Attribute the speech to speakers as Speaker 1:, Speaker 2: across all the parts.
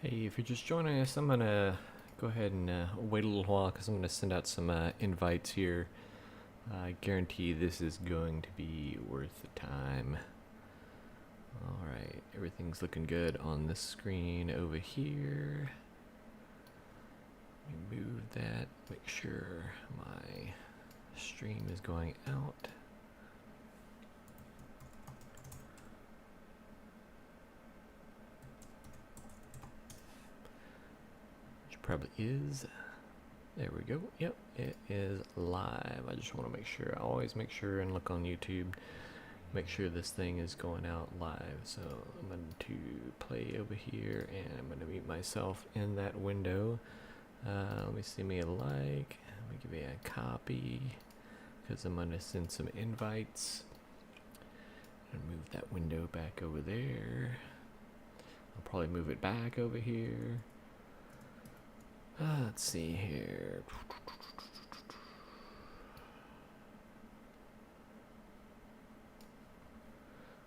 Speaker 1: Hey, if you're just joining us, I'm gonna go ahead and wait a little while because I'm gonna send out some invites here. I guarantee this is going to be worth the time. Alright, everything's looking good on this screen over here. Let me move that, make sure my stream is going out. Which probably is. There we go. Yep, it is live. I just want to make sure. I always make sure and look on YouTube. Make sure this thing is going out live. So I'm going to play over here and I'm going to meet myself in that window. Let me see me a like. Let me give you a copy because I'm going to send some invites. And move that window back over there. I'll probably move it back over here. Let's see here.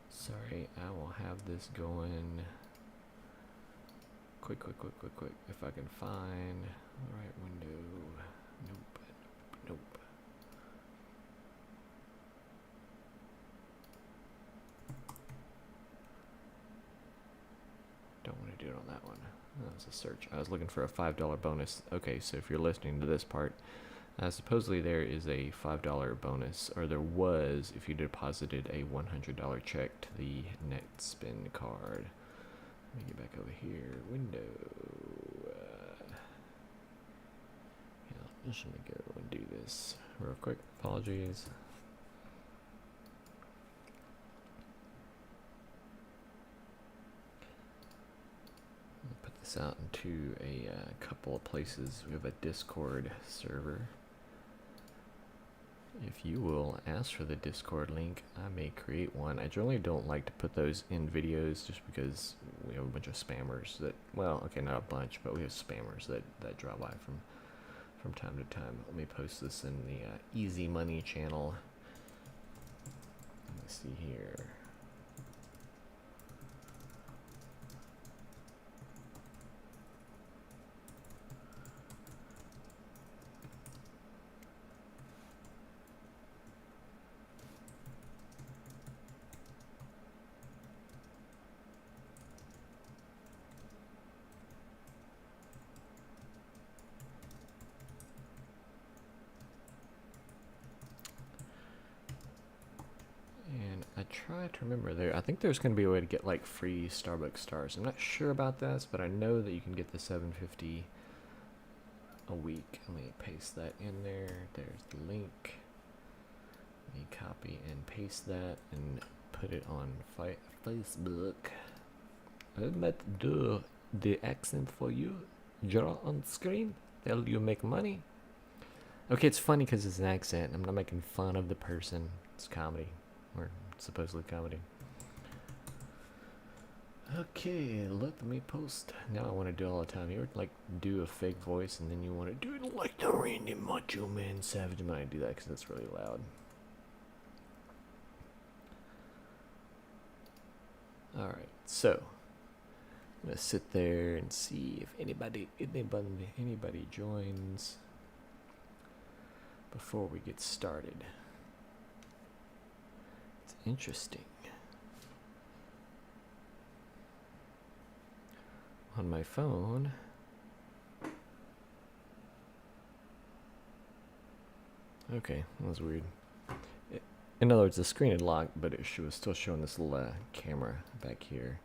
Speaker 1: Sorry, I will have this going. Quick. If I can find the right window. Nope. Don't want to do it on that one. That was a search. I was looking for a $5 bonus. Okay, so if you're listening to this part, supposedly there is a $5 bonus, or there was if you deposited a $100 check to the Netspend card. Let me get back over here. Window. Yeah, I'm just gonna go and do this real quick. Apologies. Put this out into a couple of places. We have a Discord server. If you will ask for the Discord link, I may create one. I generally don't like to put those in videos just because we have a bunch of spammers that, well, okay, not a bunch, but we have spammers that drop by from time to time. Let me post this in the Easy Money channel. Let's see here. Try to remember there. I think there's going to be a way to get like free Starbucks stars. I'm not sure about this, but I know that you can get the $7.50 a week. Let me paste that in there. There's the link. Let me copy and paste that and put it on Facebook. I'm about to do the accent for you. Draw on screen. Tell you make money. Okay, it's funny because it's an accent. I'm not making fun of the person. It's comedy. Or supposedly comedy. Okay, let me post. Now I want to do it all the time. You ever like do a fake voice and then you want to do it like the Randy Macho Man Savage? I'm gonna do that because it's really loud. Alright, so I'm gonna sit there and see if anybody joins before we get started. It's interesting. On my phone, okay, that was weird. In other words, the screen had locked, but it was still showing this little camera back here.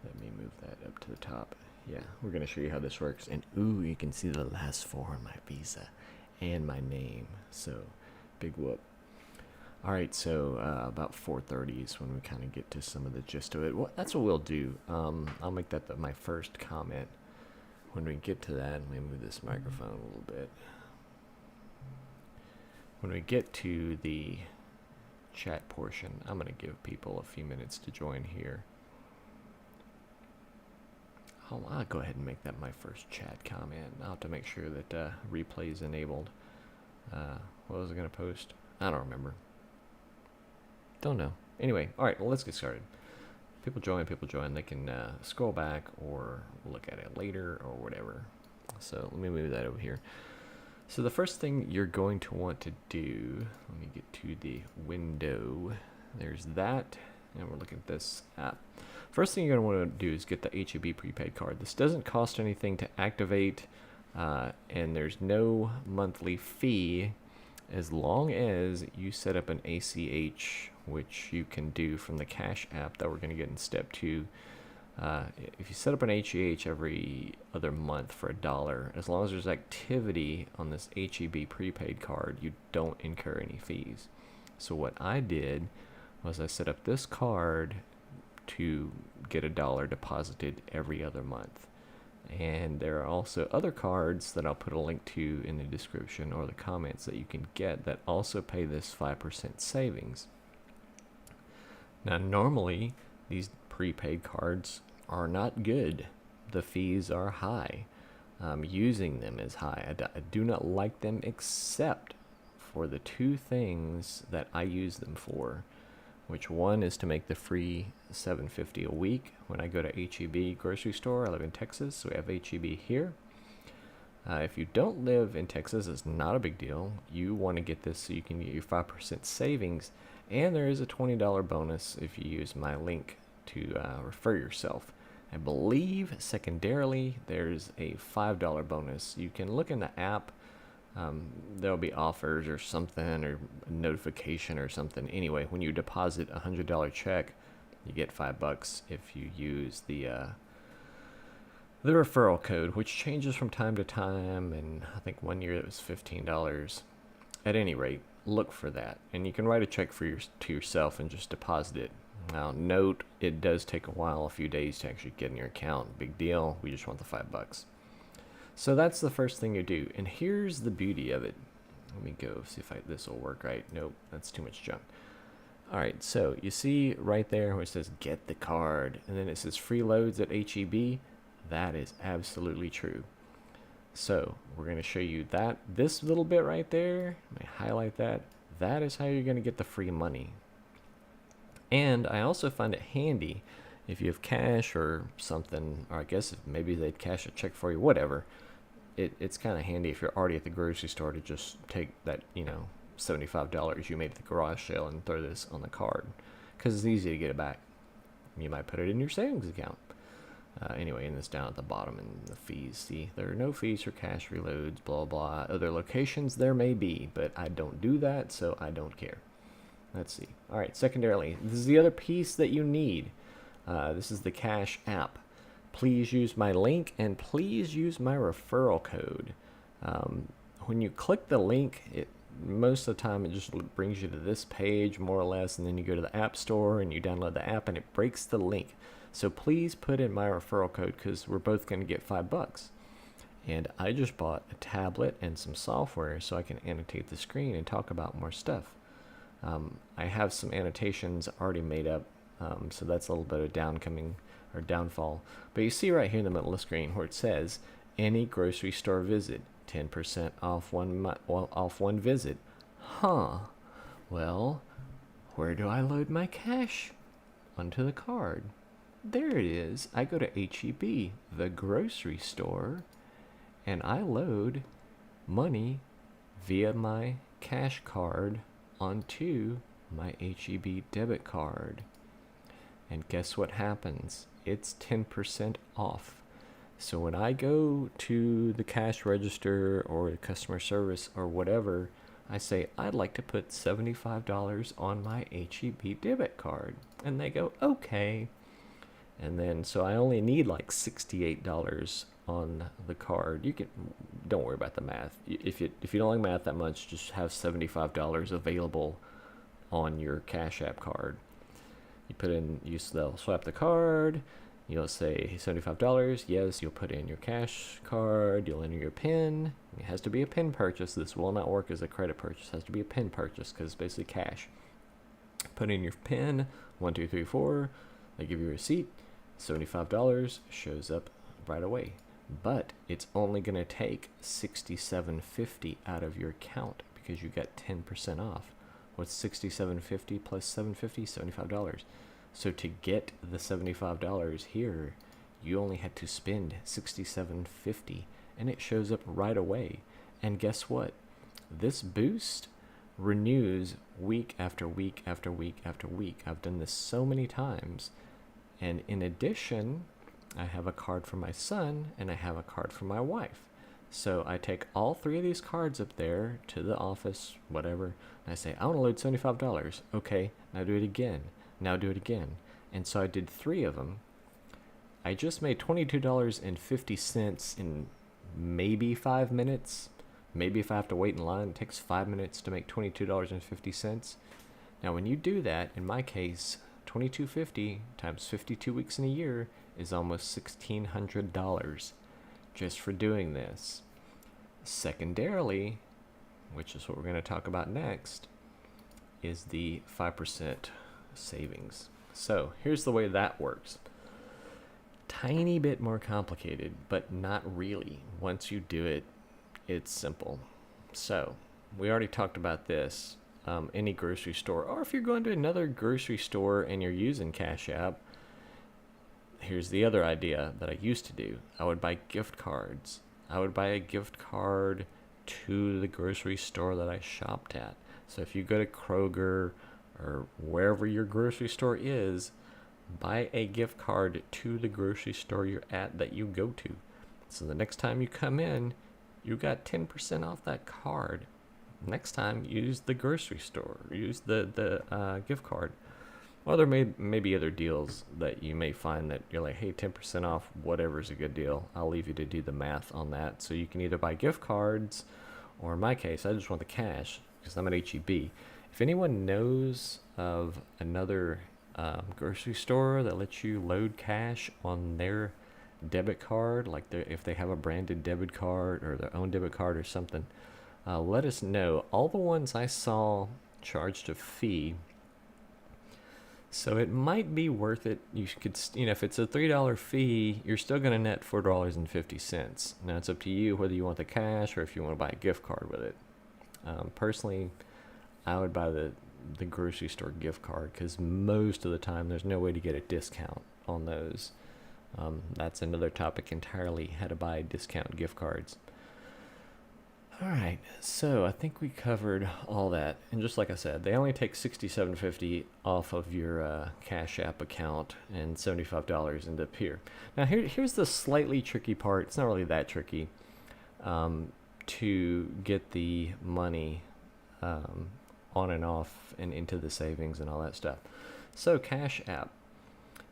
Speaker 1: Let me move that up to the top. Yeah, we're going to show you how this works. And ooh, you can see the last four on my visa and my name. So, big whoop. Alright, so about 4:30 is when we kind of get to some of the gist of it. Well, that's what we'll do. I'll make that my first comment when we get to that. Let me move this microphone a little bit. When we get to the chat portion, I'm going to give people a few minutes to join here. I'll go ahead and make that my first chat comment. I'll have to make sure that replay is enabled. What was I going to post? I don't remember. Don't know. Anyway, alright, well, let's get started. people join, they can scroll back or look at it later or whatever. So let me move that over here. So the first thing you're going to want to do, let me get to the window. There's that, and we're looking at this app. First thing you're going to want to do is get the HEB prepaid card. This doesn't cost anything to activate, and there's no monthly fee as long as you set up an ACH, which you can do from the Cash app that we're going to get in step 2. If you set up an ACH every other month for $1, as long as there's activity on this HEB prepaid card, you don't incur any fees. So what I did was I set up this card to get $1 deposited every other month. And there are also other cards that I'll put a link to in the description or the comments that you can get that also pay this 5% savings. Now, normally, these prepaid cards are not good. The fees are high. Using them is high. I do not like them except for the two things that I use them for, which one is to make the free $7.50 a week when I go to HEB grocery store. I live in Texas, so we have HEB here. If you don't live in Texas, it's not a big deal. You want to get this so you can get your 5% savings, and there is a $20 bonus if you use my link to refer yourself. I believe secondarily there's a $5 bonus. You can look in the app. There'll be offers or something, or a notification or something. Anyway, when you deposit a $100 check, you get $5 if you use the referral code, which changes from time to time. And I think one year it was $15. At any rate, look for that, and you can write a check to yourself and just deposit it. Now, note it does take a while, a few days to actually get in your account. Big deal. We just want the $5. So that's the first thing you do. And here's the beauty of it. Let me go see if this will work right. Nope, that's too much junk. All right, so you see right there where it says get the card, and then it says free loads at HEB. That is absolutely true. So we're going to show you this little bit right there. Let me highlight that. That is how you're going to get the free money. And I also find it handy if you have cash or something, or I guess if maybe they'd cash a check for you, whatever. It's kind of handy if you're already at the grocery store to just take that, $75 you made at the garage sale and throw this on the card, because it's easy to get it back. You might put it in your savings account. Anyway, and it's down at the bottom in the fees. See, there are no fees for cash reloads, blah, blah. Other locations there may be, but I don't do that, so I don't care. Let's see. All right, secondarily, this is the other piece that you need. This is the Cash app. Please use my link, and please use my referral code. When you click the link, most of the time it just brings you to this page, more or less, and then you go to the App Store and you download the app, and it breaks the link. So please put in my referral code, because we're both going to get $5. And I just bought a tablet and some software so I can annotate the screen and talk about more stuff. I have some annotations already made up, so that's a little bit of downfall. But you see right here in the middle of the screen where it says any grocery store visit, 10% off one visit. Huh. Well, where do I load my cash? Onto the card. There it is. I go to HEB, the grocery store, and I load money via my cash card onto my HEB debit card. And guess what happens? It's 10% off. So when I go to the cash register or the customer service or whatever, I say, I'd like to put $75 on my HEB debit card. And they go, okay. And then, so I only need like $68 on the card. Don't worry about the math. If you don't like math that much, just have $75 available on your Cash App card. They'll swipe the card. You'll say $75. Yes, you'll put in your cash card. You'll enter your PIN. It has to be a PIN purchase. This will not work as a credit purchase. It has to be a PIN purchase because it's basically cash. Put in your PIN, 1234. They give you a receipt. $75 shows up right away. But it's only going to take $67.50 out of your account because you got 10% off. What's $67.50 plus $7.50? $75. So to get the $75 here, you only had to spend $67.50, and it shows up right away. And guess what? This boost renews week after week after week after week. I've done this so many times. And in addition, I have a card for my son and I have a card for my wife. So I take all three of these cards up there to the office, whatever, and I say, I want to load $75. Okay, now do it again. Now do it again. And so I did 3 of them. I just made $22.50 in maybe 5 minutes. Maybe if I have to wait in line, it takes 5 minutes to make $22.50. Now when you do that, in my case, $22.50 times 52 weeks in a year is almost $1,600 just for doing this. Secondarily, which is what we're going to talk about next, is the 5% savings. So here's the way that works. Tiny bit more complicated, but not really. Once you do it, it's simple. So we already talked about this. Any grocery store, or if you're going to another grocery store and you're using CashApp, here's the other idea that I used to do. I would buy gift cards. I would buy a gift card to the grocery store that I shopped at. So if you go to Kroger or wherever your grocery store is, buy a gift card to the grocery store you're at that you go to. So the next time you come in, you got 10% off that card. Next time, use the grocery store. Use the gift card. Well, there may be other deals that you may find that you're like, hey, 10% off, whatever's a good deal. I'll leave you to do the math on that. So you can either buy gift cards, or in my case, I just want the cash because I'm at HEB. If anyone knows of another grocery store that lets you load cash on their debit card, like if they have a branded debit card or their own debit card or something, let us know. All the ones I saw charged a fee, so it might be worth it. You could, if it's a $3 fee, you're still going to net $4.50. Now it's up to you whether you want the cash or if you want to buy a gift card with it. Personally, I would buy the grocery store gift card because most of the time there's no way to get a discount on those. That's another topic entirely, how to buy discount gift cards. Alright, so I think we covered all that, and just like I said, they only take $67.50 off of your Cash App account and $75 end up here. Now here's the slightly tricky part. It's not really that tricky to get the money on and off and into the savings and all that stuff. So Cash App,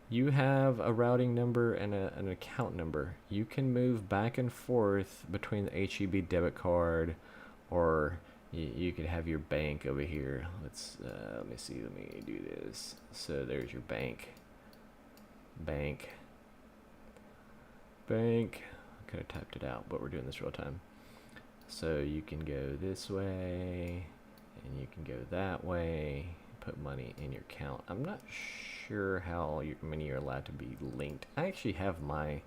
Speaker 1: you have a routing number and an account number. You can move back and forth between the HEB debit card, or you could have your bank over here. Let me see. Let me do this. So there's your bank. I could have typed it out, but we're doing this real time. So you can go this way, and you can go that way. Put money in your account. I'm not sure how many you're allowed to be linked. I actually have my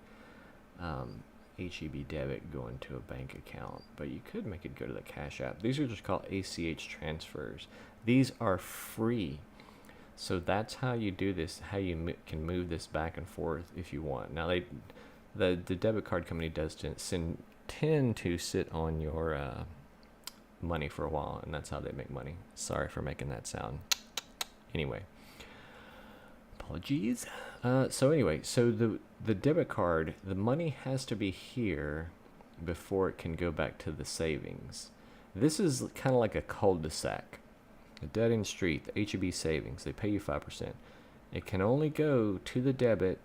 Speaker 1: HEB debit going to a bank account, but you could make it go to the Cash App. These are just called ACH transfers. These are free. So that's how you do this, how you can move this back and forth if you want. Now, the debit card company does tend to sit on your money for a while, and that's how they make money. Sorry for making that sound. Anyway, apologies. So the debit card, the money has to be here before it can go back to the savings. This is kind of like a cul-de-sac, a dead-end street. The HEB savings, they pay you 5%. It can only go to the debit,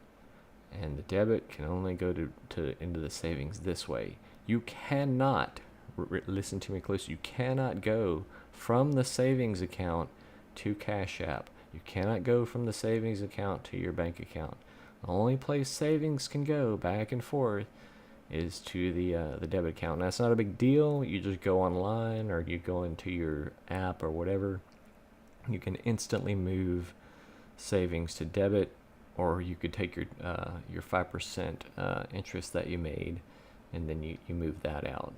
Speaker 1: and the debit can only go to into the savings this way. You cannot, listen to me close, you cannot go from the savings account to Cash App. You cannot go from the savings account to your bank account. The only place savings can go back and forth is to the debit account. And that's not a big deal. You just go online or you go into your app or whatever. You can instantly move savings to debit, or you could take your 5% interest that you made, and then you move that out.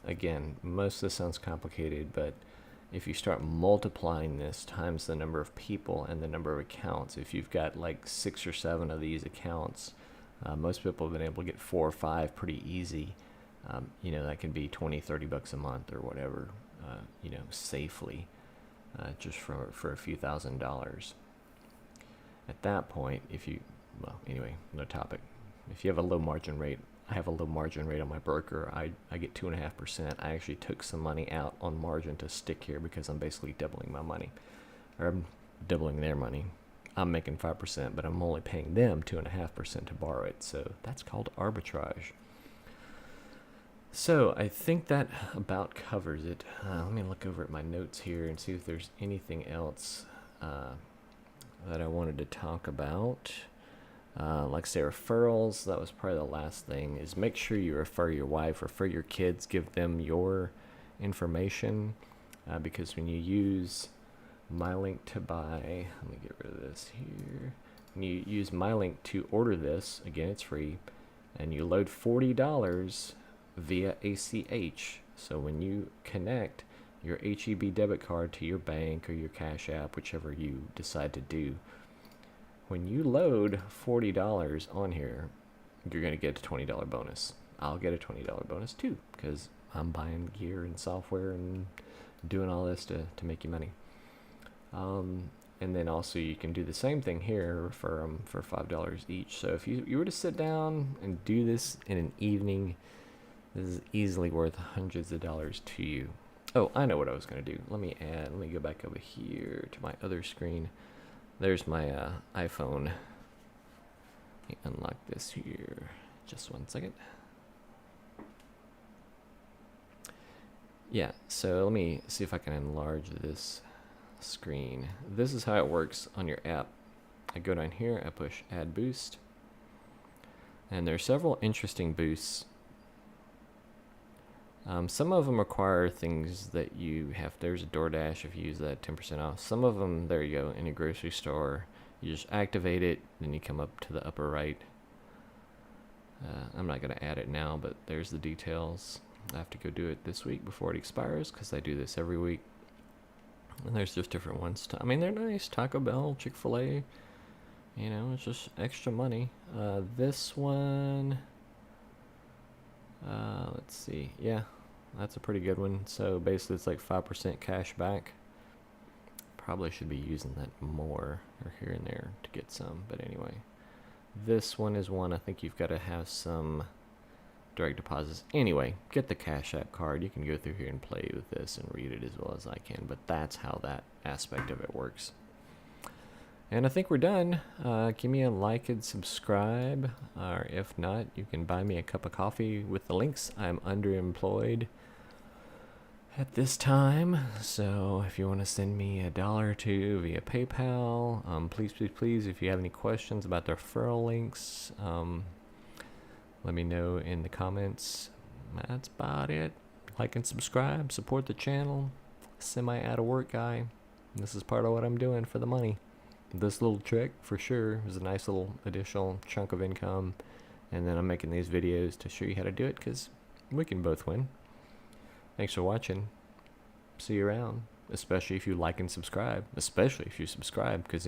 Speaker 1: Again, most of this sounds complicated, but if you start multiplying this times the number of people and the number of accounts, if you've got like 6 or 7 of these accounts, most people have been able to get 4 or 5 pretty easy. You know, that can be 20, 30 bucks a month or whatever, you know, safely, just for a few $1,000s. At that point, if you, well, anyway, no topic. If you have a low margin rate, I have a low margin rate on my broker. I get 2.5%. I actually took some money out on margin to stick here because I'm basically doubling my money, or I'm doubling their money. I'm making 5%, but I'm only paying them 2.5% to borrow it. So that's called arbitrage. So I think that about covers it. Let me look over at my notes here and see if there's anything else that I wanted to talk about. Like say referrals, that was probably the last thing, is make sure you refer your wife, refer your kids, give them your information, because when you use my link to buy, let me get rid of this here, when you use my link to order this, again it's free, and you load $40 via ACH, so when you connect your HEB debit card to your bank or your Cash App, whichever you decide to do, when you load $40 on here, you're going to get a $20 bonus. I'll get a $20 bonus too, because I'm buying gear and software and doing all this to make you money. And then also you can do the same thing here, refer them for $5 each. So if you were to sit down and do this in an evening, this is easily worth hundreds of dollars to you. Oh, I know what I was going to do. Let me go back over here to my other screen. There's my iPhone. Let me unlock this here. Just one second. Yeah, so let me see if I can enlarge this screen. This is how it works on your app. I go down here, I push Add Boost, and there are several interesting boosts. Some of them require things that you have. There's a DoorDash if you use that, 10% off. Some of them, there you go, in a grocery store. You just activate it, then you come up to the upper right. I'm not going to add it now, but there's the details. I have to go do it this week before it expires because I do this every week. And there's just different ones. I mean, they're nice. Taco Bell, Chick-fil-A. You know, it's just extra money. This one, let's see. Yeah, that's a pretty good one. So basically it's like 5% cash back. Probably should be using that more, or here and there, to get some. But anyway, this one is one I think you've got to have some direct deposits. Anyway, get the CashApp card. You can go through here and play with this and read it as well as I can, but that's how that aspect of it works. And I think we're done. Give me a like and subscribe, or if not, you can buy me a cup of coffee with the links. I'm underemployed at this time, so if you want to send me $1 or $2 via PayPal, please, if you have any questions about the referral links, let me know in the comments. That's about it. Like and subscribe, support the channel. Semi out of work guy. This is part of what I'm doing for the money. This little trick for sure is a nice little additional chunk of income, and then I'm making these videos to show you how to do it because we can both win. Thanks for watching. See you around, especially if you like and subscribe, especially if you subscribe, because